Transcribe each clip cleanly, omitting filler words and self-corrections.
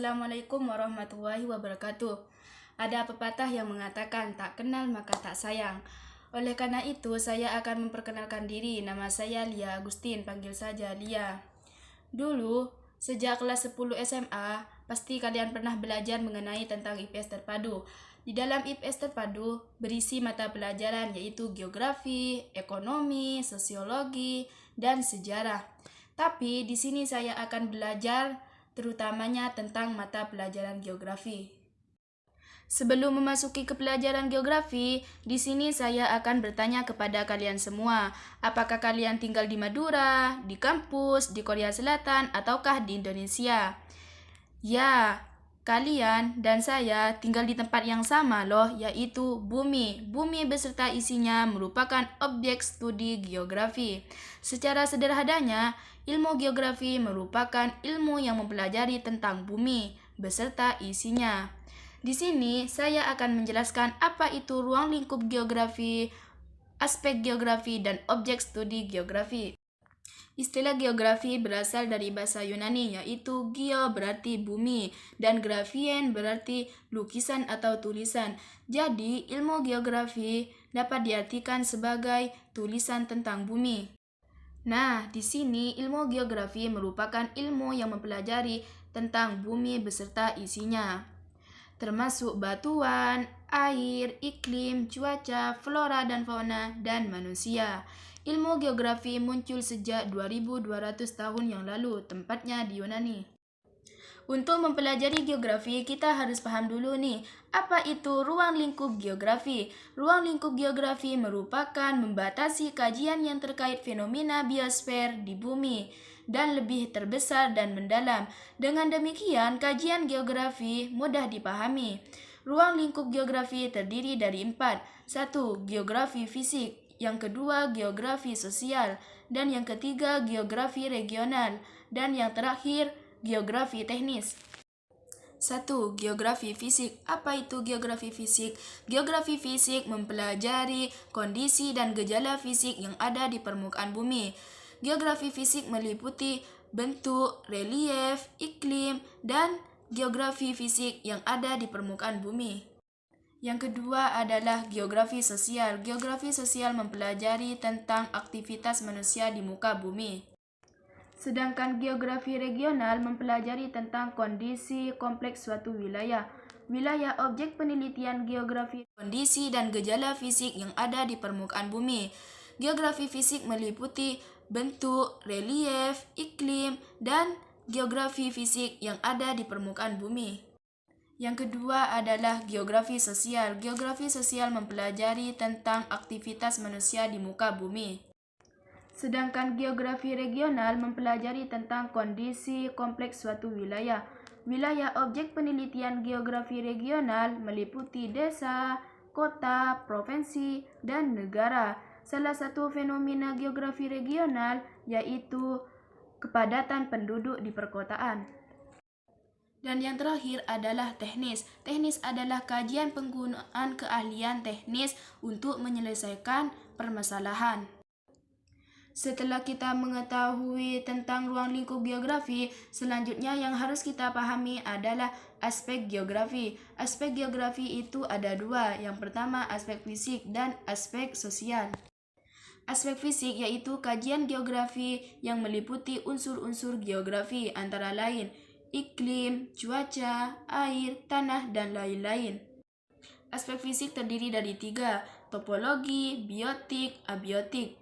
Assalamualaikum warahmatullahi wabarakatuh. Ada pepatah yang mengatakan tak kenal maka tak sayang. Oleh karena itu, saya akan memperkenalkan diri. Nama saya Lia Agustin, panggil saja Lia. Dulu, sejak kelas 10 SMA, pasti kalian pernah belajar mengenai tentang IPS terpadu. Di dalam IPS terpadu, berisi mata pelajaran yaitu geografi, ekonomi, sosiologi, dan sejarah. Tapi di sini saya akan belajar terutamanya tentang mata pelajaran geografi. Sebelum memasuki ke pelajaran geografi, di sini saya akan bertanya kepada kalian semua, apakah kalian tinggal di Madura, di kampus, di Korea Selatan, ataukah di Indonesia? Ya, kalian dan saya tinggal di tempat yang sama loh, yaitu bumi. Bumi beserta isinya merupakan objek studi geografi. Secara sederhananya, ilmu geografi merupakan ilmu yang mempelajari tentang bumi beserta isinya. Di sini saya akan menjelaskan apa itu ruang lingkup geografi, aspek geografi, dan objek studi geografi. Istilah geografi berasal dari bahasa Yunani, yaitu geo berarti bumi dan grafien berarti lukisan atau tulisan. Jadi, ilmu geografi dapat diartikan sebagai tulisan tentang bumi. Nah, di sini ilmu geografi merupakan ilmu yang mempelajari tentang bumi beserta isinya, termasuk batuan, air, iklim, cuaca, flora dan fauna, dan manusia. Ilmu geografi muncul sejak 2200 tahun yang lalu, tempatnya di Yunani. Untuk mempelajari geografi, kita harus paham dulu nih, apa itu ruang lingkup geografi? Ruang lingkup geografi merupakan membatasi kajian yang terkait fenomena biosfer di bumi dan lebih terbesar dan mendalam. Dengan demikian, kajian geografi mudah dipahami. Ruang lingkup geografi terdiri dari 4. 1. Geografi fisik. Yang kedua, geografi sosial. Dan yang ketiga, geografi regional. Dan yang terakhir, geografi teknis. 1. Geografi fisik. Apa itu geografi fisik? Geografi fisik mempelajari kondisi dan gejala fisik yang ada di permukaan bumi. Geografi fisik meliputi bentuk, relief, iklim, dan geografi fisik yang ada di permukaan bumi. Yang kedua adalah geografi sosial. Geografi sosial mempelajari tentang aktivitas manusia di muka bumi. Sedangkan geografi regional mempelajari tentang kondisi kompleks suatu wilayah. Wilayah objek penelitian geografi, kondisi dan gejala fisik yang ada di permukaan bumi. Geografi fisik meliputi bentuk, relief, iklim, dan geografi fisik yang ada di permukaan bumi. Yang kedua adalah geografi sosial. Geografi sosial mempelajari tentang aktivitas manusia di muka bumi. Sedangkan geografi regional mempelajari tentang kondisi kompleks suatu wilayah. Wilayah objek penelitian geografi regional meliputi desa, kota, provinsi, dan negara. Salah satu fenomena geografi regional yaitu kepadatan penduduk di perkotaan. Dan yang terakhir adalah teknis. Teknis adalah kajian penggunaan keahlian teknis untuk menyelesaikan permasalahan. Setelah kita mengetahui tentang ruang lingkup geografi, selanjutnya yang harus kita pahami adalah aspek geografi. Aspek geografi itu ada 2. Yang pertama aspek fisik dan aspek sosial. Aspek fisik yaitu kajian geografi yang meliputi unsur-unsur geografi antara lain iklim, cuaca, air, tanah, dan lain-lain. Aspek fisik terdiri dari 3, topologi, biotik, abiotik.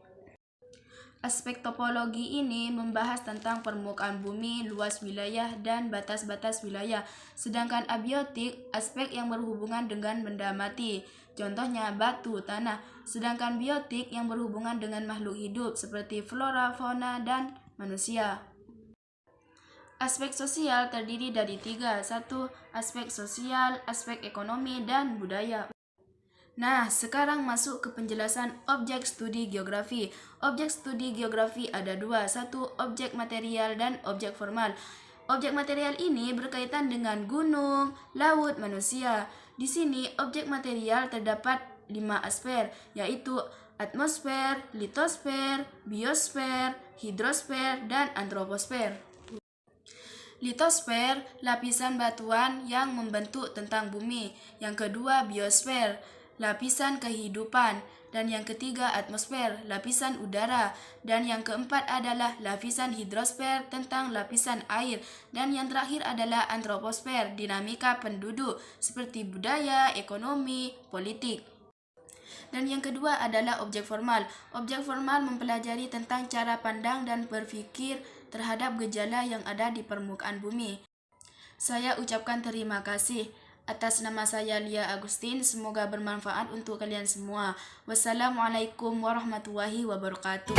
Aspek topologi ini membahas tentang permukaan bumi, luas wilayah, dan batas-batas wilayah. Sedangkan abiotik, aspek yang berhubungan dengan benda mati, contohnya batu, tanah. Sedangkan biotik yang berhubungan dengan makhluk hidup seperti flora, fauna, dan manusia. Aspek sosial terdiri dari 3. 1. Aspek sosial, aspek ekonomi, dan budaya. Nah, sekarang masuk ke penjelasan objek studi geografi. Objek studi geografi ada 2. 1. Objek material dan objek formal. Objek material ini berkaitan dengan gunung, laut, manusia. Di sini objek material terdapat 5 aspek, yaitu atmosfer, litosfer, biosfer, hidrosfer, dan antroposfer. Litosfer, lapisan batuan yang membentuk tentang bumi. Yang kedua, biosfer, lapisan kehidupan. Dan yang ketiga, atmosfer, lapisan udara. Dan yang keempat adalah lapisan hidrosfer tentang lapisan air. Dan yang terakhir adalah antroposfer, dinamika penduduk seperti budaya, ekonomi, politik. Dan yang kedua adalah objek formal. Objek formal mempelajari tentang cara pandang dan berpikir terhadap gejala yang ada di permukaan bumi. Saya ucapkan terima kasih. Atas nama saya Lia Agustin, semoga bermanfaat untuk kalian semua. Wassalamualaikum warahmatullahi wabarakatuh.